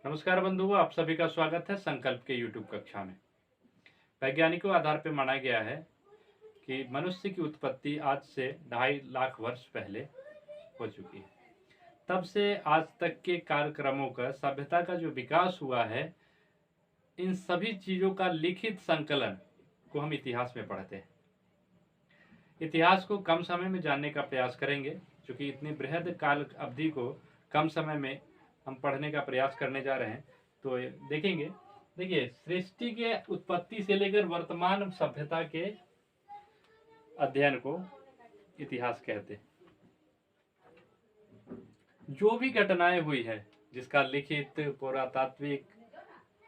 नमस्कार बंधुओं, आप सभी का स्वागत है संकल्प के यूट्यूब कक्षा में। वैज्ञानिकों आधार पर माना गया है कि मनुष्य की उत्पत्ति आज से 2.5 लाख वर्ष पहले हो चुकी है। तब से आज तक के कार्यक्रमों का, सभ्यता का जो विकास हुआ है, इन सभी चीज़ों का लिखित संकलन को हम इतिहास में पढ़ते हैं। इतिहास को कम समय में जानने का प्रयास करेंगे, क्योंकि इतनी बृहद काल अवधि को कम समय में हम पढ़ने का प्रयास करने जा रहे हैं। तो देखेंगे, देखिए, सृष्टि के उत्पत्ति से लेकर वर्तमान सभ्यता के अध्ययन को इतिहास कहते हैं। जो भी घटनाएं हुई है, जिसका लिखित, पुरातात्विक,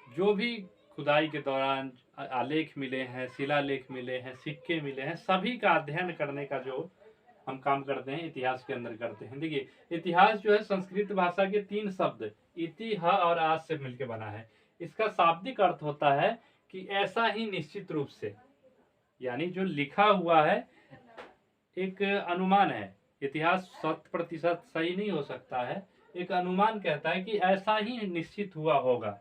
जो भी खुदाई के दौरान आलेख मिले हैं, शिलालेख मिले हैं, सिक्के मिले हैं, सभी का अध्ययन करने का जो हम काम करते हैं, इतिहास के अंदर करते हैं। देखिए, इतिहास जो है संस्कृत भाषा के 3 शब्द इति, ह और आस से मिलकर बना है। इसका शाब्दिक अर्थ होता है कि ऐसा ही निश्चित रूप से, यानी जो लिखा हुआ है एक अनुमान है। इतिहास 100% सही नहीं हो सकता है, एक अनुमान कहता है कि ऐसा ही निश्चित हुआ होगा।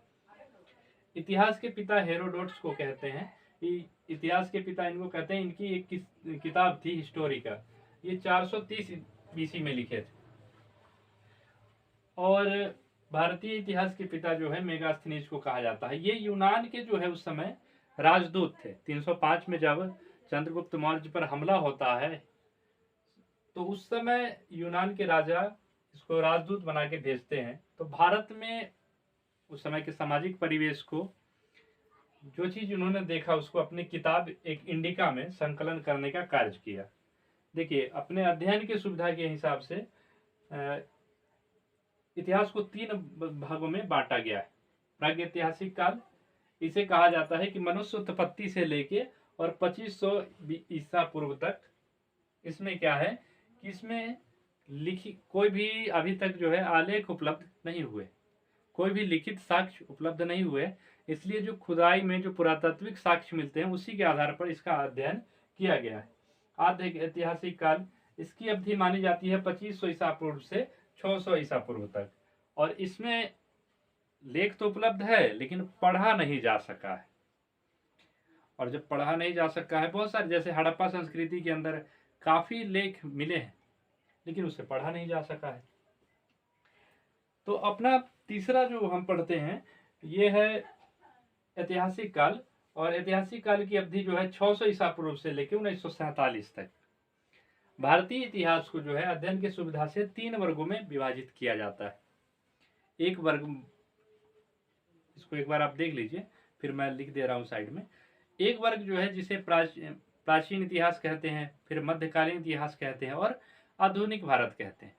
इतिहास के पिता हेरोडोटस को कहते हैं कि इतिहास के पिता इनको कहते हैं। इनकी एक किताब थी हिस्टोरिका, ये 430 बीसी में लिखे थे। और भारतीय इतिहास के पिता जो है मेगास्थनीज को कहा जाता है। ये यूनान के जो है उस समय राजदूत थे। 305 में जब चंद्रगुप्त मौर्य पर हमला होता है, तो उस समय यूनान के राजा इसको राजदूत बना के भेजते हैं। तो भारत में उस समय के सामाजिक परिवेश को, जो चीज उन्होंने देखा, उसको अपनी किताब एक इंडिका में संकलन करने का कार्य किया। देखिए, अपने अध्ययन की सुविधा के हिसाब से इतिहास को 3 भागों में बांटा गया है। प्रागैतिहासिक काल, इसे कहा जाता है कि मनुष्य उत्पत्ति से लेके और 2500 ईसा पूर्व तक। इसमें क्या है कि इसमें लिखी कोई भी अभी तक जो है आलेख उपलब्ध नहीं हुए, कोई भी लिखित साक्ष्य उपलब्ध नहीं हुए। इसलिए जो खुदाई में जो पुरातात्विक साक्ष्य मिलते हैं, उसी के आधार पर इसका अध्ययन किया गया है। आधे ऐतिहासिक काल, इसकी अवधि मानी जाती है 2500 ईसा पूर्व से 600 ईसा पूर्व तक। और इसमें लेख तो उपलब्ध है, लेकिन पढ़ा नहीं जा सका है। और जब पढ़ा नहीं जा सका है, बहुत सारे, जैसे हड़प्पा संस्कृति के अंदर काफी लेख मिले हैं, लेकिन उसे पढ़ा नहीं जा सका है। तो अपना तीसरा जो हम पढ़ते हैं, ये है ऐतिहासिक काल। और ऐतिहासिक काल की अवधि जो है 600 ईसा पूर्व से लेकर 1947 तक। भारतीय इतिहास को जो है अध्ययन की सुविधा से 3 वर्गों में विभाजित किया जाता है। एक वर्ग, इसको एक बार आप देख लीजिए, फिर मैं लिख दे रहा हूं साइड में। एक वर्ग जो है जिसे प्राचीन इतिहास कहते हैं, फिर मध्यकालीन इतिहास कहते हैं, और आधुनिक भारत कहते हैं।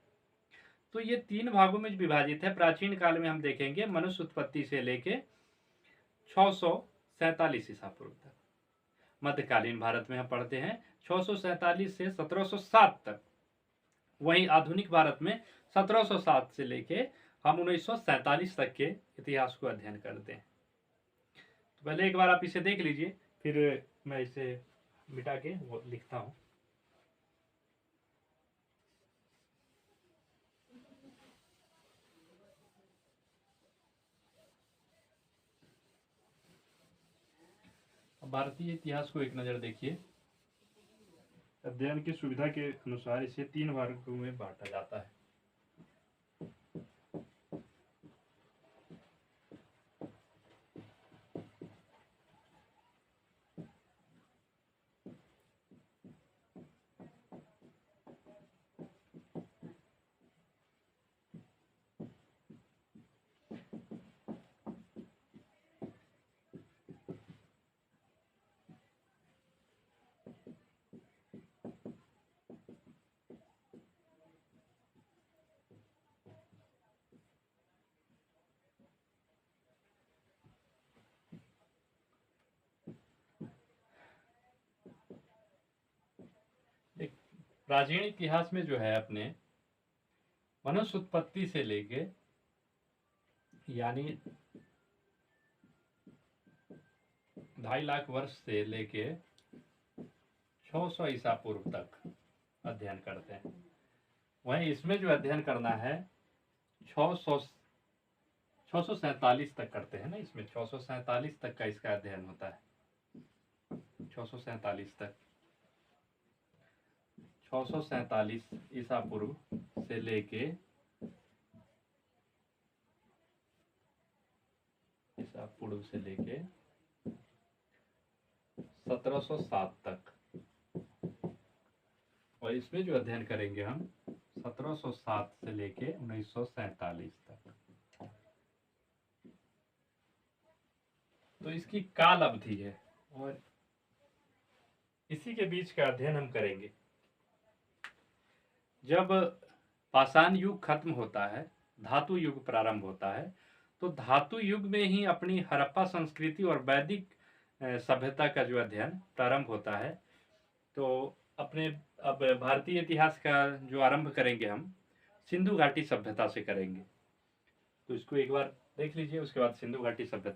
तो ये 3 भागों में विभाजित है। प्राचीन काल में हम देखेंगे मनुष्य उत्पत्ति से लेके 647 ईसा पूर्व तक। मध्यकालीन भारत में हम पढ़ते हैं 647 से 1707 तक। वहीं आधुनिक भारत में 1707 से लेके हम 1947 तक के इतिहास को अध्ययन करते हैं। तो पहले एक बार आप इसे देख लीजिए, फिर मैं इसे मिटा के वो लिखता हूं। भारतीय इतिहास को एक नजर देखिए। अध्ययन की सुविधा के अनुसार इसे 3 वर्गों में बांटा जाता है। प्राचीन इतिहास में जो है अपने मनुष्य उत्पत्ति से लेके, यानी 2.5 लाख वर्ष से लेके 600 ईसा पूर्व तक अध्ययन करते हैं। वहीं इसमें जो अध्ययन करना है 647 तक करते हैं ना, इसमें 647 तक का इसका अध्ययन होता है। 647 तक, 647 ईसा पूर्व से लेके ईसा पूर्व से लेके 1707 तक, और इसमें जो अध्ययन करेंगे हम 1707 से लेके 1947 तक। तो इसकी काल अवधि है और इसी के बीच का अध्ययन हम करेंगे। जब पाषाण युग खत्म होता है, धातु युग प्रारंभ होता है, तो धातु युग में ही अपनी हड़प्पा संस्कृति और वैदिक सभ्यता का जो अध्ययन प्रारंभ होता है। तो अपने अब भारतीय इतिहास का जो आरंभ करेंगे हम सिंधु घाटी सभ्यता से करेंगे। तो इसको एक बार देख लीजिए, उसके बाद सिंधु घाटी सभ्यता